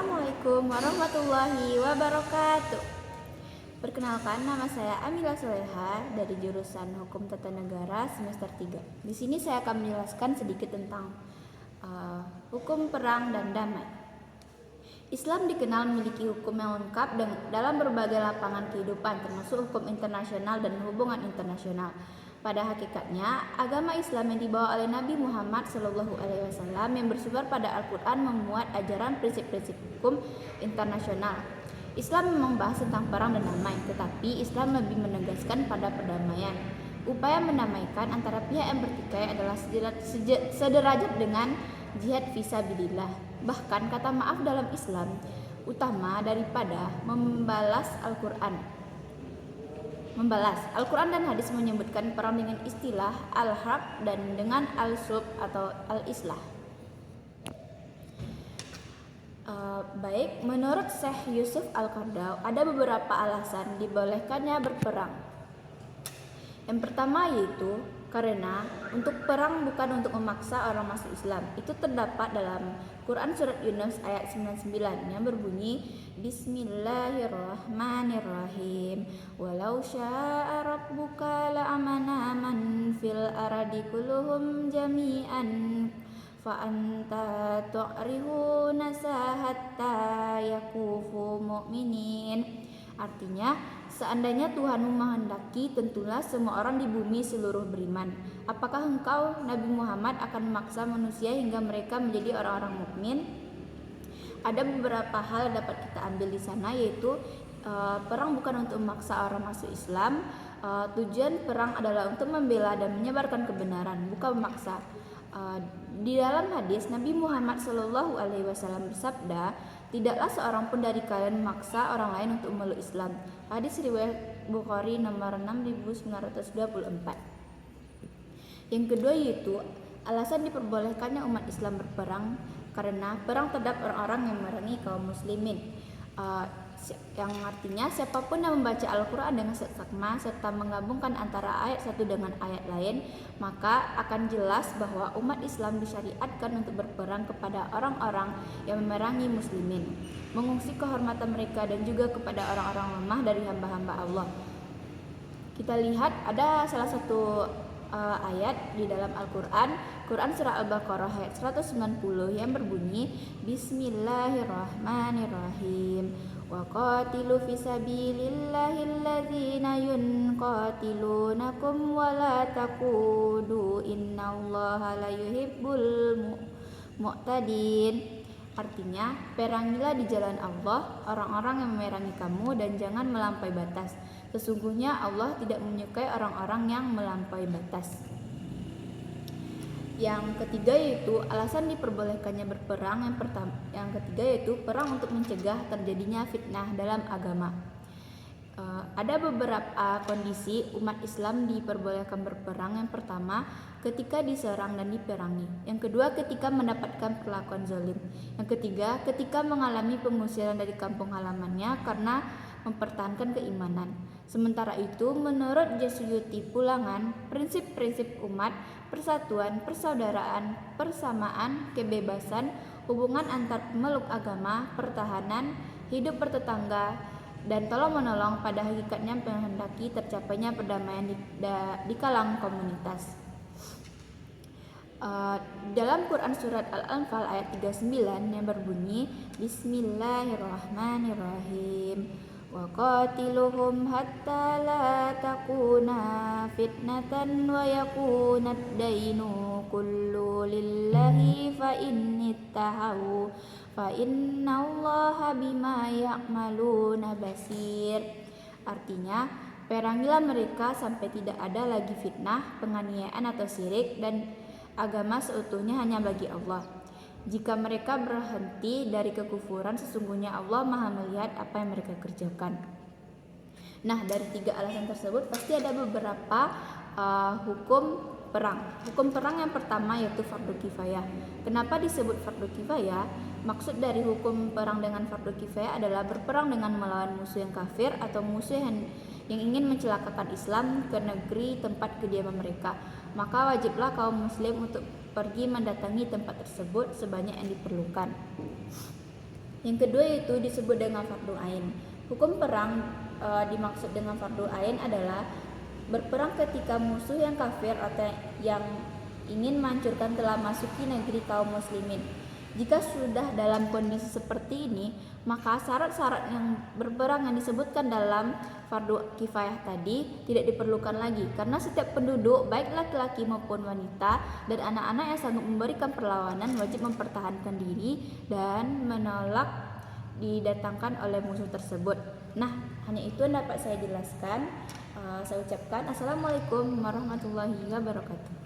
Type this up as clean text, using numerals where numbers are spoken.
Assalamualaikum warahmatullahi wabarakatuh. Perkenalkan, nama saya Amila Soleha dari jurusan Hukum Tata Negara semester 3. Di sini saya akan menjelaskan sedikit tentang hukum perang dan damai. Islam dikenal memiliki hukum yang lengkap dalam berbagai lapangan kehidupan, termasuk hukum internasional dan hubungan internasional. Pada hakikatnya, agama Islam yang dibawa oleh Nabi Muhammad SAW yang bersumber pada Al-Quran memuat ajaran prinsip-prinsip hukum internasional. Islam memang bahas tentang perang dan damai, tetapi Islam lebih menegaskan pada perdamaian. Upaya mendamaikan antara pihak yang bertikai adalah sederajat dengan jihad fisabilillah. Bahkan kata maaf dalam Islam utama daripada membalas Al-Quran. Al-Quran dan hadis menyebutkan perang dengan istilah al-harb dan dengan al-sulh atau al-islah. Baik, menurut Syekh Yusuf Al-Qaradawi ada beberapa alasan dibolehkannya berperang. Yang pertama yaitu karena untuk perang bukan untuk memaksa orang masuk Islam. Itu terdapat dalam Quran surat Yunus ayat 99 yang berbunyi Bismillahirrahmanirrahim. Walau syaa rabbuka la'amana man fil ardi kulluhum jami'an fa anta tu'rihuna hatta yakufu mu'minin. Artinya, seandainya Tuhanmu menghendaki, tentulah semua orang di bumi seluruh beriman. Apakah engkau, Nabi Muhammad, akan memaksa manusia hingga mereka menjadi orang-orang mukmin? Ada beberapa hal yang dapat kita ambil di sana, yaitu perang bukan untuk memaksa orang masuk Islam. Tujuan perang adalah untuk membela dan menyebarkan kebenaran, bukan memaksa. Di dalam hadis Nabi Muhammad SAW bersabda, tidaklah seorang pun dari kalian memaksa orang lain untuk memeluk Islam. Hadis riwayat Bukhari nomor 6924. Yang kedua yaitu alasan diperbolehkannya umat Islam berperang karena perang terhadap orang-orang yang memerangi kaum muslimin. Yang artinya siapapun yang membaca Al-Quran dengan seksama serta menggabungkan antara ayat satu dengan ayat lain, maka akan jelas bahwa umat Islam disyariatkan untuk berperang kepada orang-orang yang memerangi muslimin, mengungsi kehormatan mereka dan juga kepada orang-orang lemah dari hamba-hamba Allah. Kita lihat ada salah satu ayat di dalam Al-Quran, Quran surah Al-Baqarah ayat 190 yang berbunyi Bismillahirrahmanirrahim. Wa qatilu fisabilillahi alladzina yunqatilunakum wa la taqudu innallaha la yuhibbul mu'tadin. Artinya, perangilah di jalan Allah orang-orang yang memerangi kamu dan jangan melampaui batas. Sesungguhnya Allah tidak menyukai orang-orang yang melampaui batas. Yang ketiga yaitu alasan diperbolehkannya berperang. Yang ketiga yaitu perang untuk mencegah terjadinya fitnah dalam agama. Ada beberapa kondisi umat Islam diperbolehkan berperang. Yang pertama, ketika diserang dan diperangi. Yang kedua, ketika mendapatkan perlakuan zalim. Yang ketiga, ketika mengalami pengusiran dari kampung halamannya karena mempertahankan keimanan. Sementara itu, menurut Jasuyuti Pulangan, prinsip-prinsip umat, persatuan, persaudaraan, persamaan, kebebasan, hubungan antar pemeluk agama, pertahanan, hidup bertetangga, dan tolong-menolong pada hakikatnya menghendaki tercapainya perdamaian di kalangan komunitas. Dalam Quran surat Al-Anfal ayat 39 yang berbunyi Bismillahirrahmanirrahim. Wa qatiluhum hatta la takuna fitnatan wa yakuna ad-dainu kullu lillahi fa innittahu fa innallaha bima ya'maluna basir. Artinya, perangilah mereka sampai tidak ada lagi fitnah, penganiayaan atau syirik, dan agama seutuhnya hanya bagi Allah. Jika mereka berhenti dari kekufuran, sesungguhnya Allah Maha melihat apa yang mereka kerjakan. Nah, dari tiga alasan tersebut pasti ada beberapa hukum perang. Hukum perang yang pertama yaitu fardu kifayah. Kenapa disebut fardu kifayah? Maksud dari hukum perang dengan fardu kifayah adalah berperang dengan melawan musuh yang kafir atau musuh yang ingin mencelakakan Islam ke negeri tempat kediaman mereka. Maka wajiblah kaum muslim untuk pergi mendatangi tempat tersebut sebanyak yang diperlukan. Yang kedua itu disebut dengan fardu ain. Hukum perang dimaksud dengan fardu ain adalah berperang ketika musuh yang kafir atau yang ingin menghancurkan telah masuki negeri kaum muslimin. Jika sudah dalam kondisi seperti ini, maka syarat-syarat yang berperang yang disebutkan dalam fardu kifayah tadi tidak diperlukan lagi, karena setiap penduduk baik laki-laki maupun wanita dan anak-anak yang sanggup memberikan perlawanan wajib mempertahankan diri dan menolak didatangkan oleh musuh tersebut. Nah, hanya itu yang dapat saya jelaskan. Saya ucapkan Assalamualaikum warahmatullahi wabarakatuh.